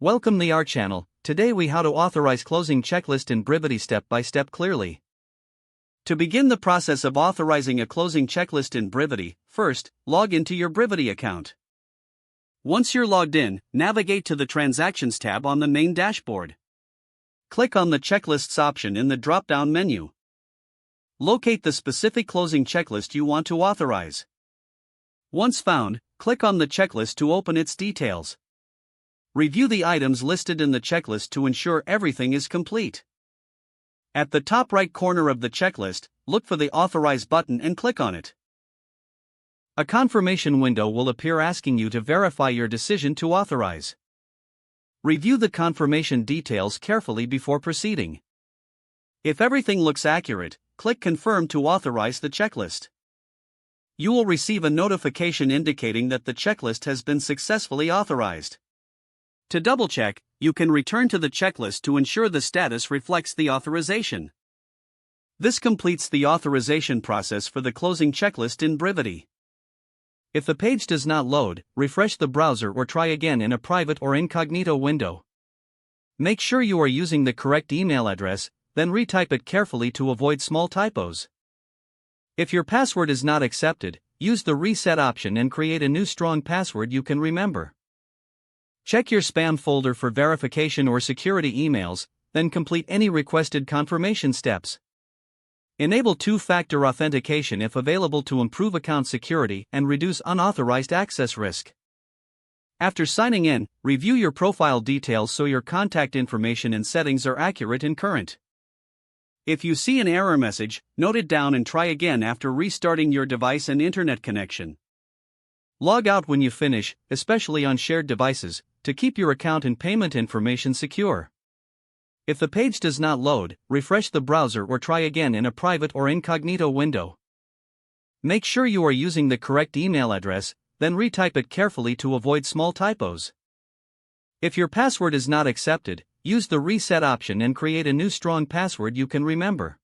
Welcome to our channel. Today we how to authorize closing checklist in Brivity step by step clearly. To begin the process of authorizing a closing checklist in Brivity, first, log into your Brivity account. Once you're logged in, navigate to the Transactions tab on the main dashboard. Click on the Checklists option in the drop-down menu. Locate the specific closing checklist you want to authorize. Once found, click on the checklist to open its details. Review the items listed in the checklist to ensure everything is complete. At the top right corner of the checklist, look for the Authorize button and click on it. A confirmation window will appear asking you to verify your decision to authorize. Review the confirmation details carefully before proceeding. If everything looks accurate, click Confirm to authorize the checklist. You will receive a notification indicating that the checklist has been successfully authorized. To double-check, you can return to the checklist to ensure the status reflects the authorization. This completes the authorization process for the closing checklist in Brivity. If the page does not load, refresh the browser or try again in a private or incognito window. Make sure you are using the correct email address, then retype it carefully to avoid small typos. If your password is not accepted, use the reset option and create a new strong password you can remember. Check your spam folder for verification or security emails, then complete any requested confirmation steps. Enable two-factor authentication if available to improve account security and reduce unauthorized access risk. After signing in, review your profile details so your contact information and settings are accurate and current. If you see an error message, note it down and try again after restarting your device and internet connection. Log out when you finish, especially on shared devices, to keep your account and payment information secure. If the page does not load, refresh the browser or try again in a private or incognito window. Make sure you are using the correct email address, then retype it carefully to avoid small typos. If your password is not accepted, use the reset option and create a new strong password you can remember.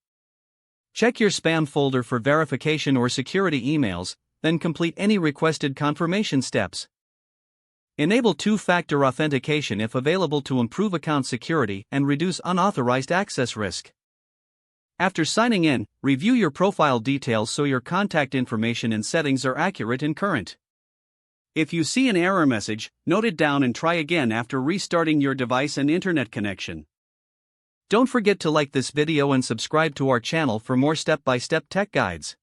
Check your spam folder for verification or security emails, then complete any requested confirmation steps. Enable two-factor authentication if available to improve account security and reduce unauthorized access risk. After signing in, review your profile details so your contact information and settings are accurate and current. If you see an error message, note it down and try again after restarting your device and internet connection. Don't forget to like this video and subscribe to our channel for more step-by-step tech guides.